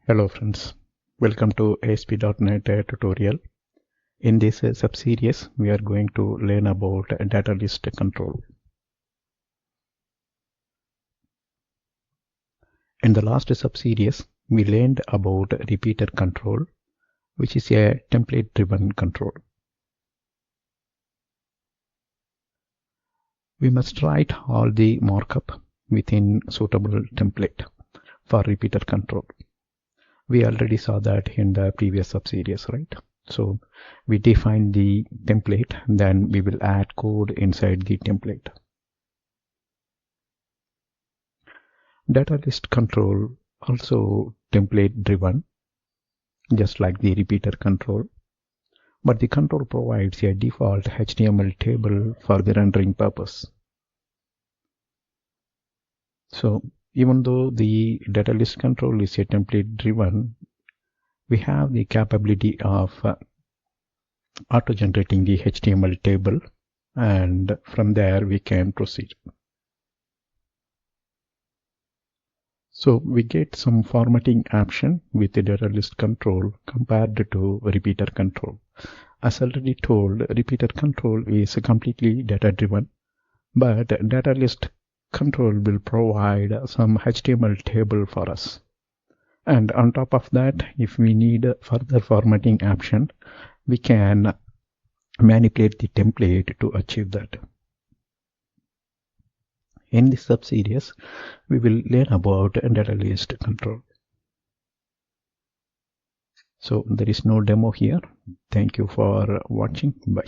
Hello friends, welcome to ASP.NET tutorial. In this sub-series, we are going to learn about DataList Control. In the last sub-series, we learned about repeater control, which is a template-driven control. We must write all the markup within suitable template for repeater control. We already saw that in the previous sub-series, right? So we define the template, then we will add code inside the template. DataList control also template driven, just like the repeater control, but the control provides a default HTML table for the rendering purpose. So even though the DataList control is a template driven, we have the capability of auto-generating the HTML table, and from there we can proceed. So we get some formatting option with the DataList control compared to repeater control. As already told, repeater control is completely data driven, but DataList control will provide some HTML table for us. And on top of that, if we need further formatting option, we can manipulate the template to achieve that. In this sub-series, we will learn about DataList control. So there is no demo here. Thank you for watching. Bye.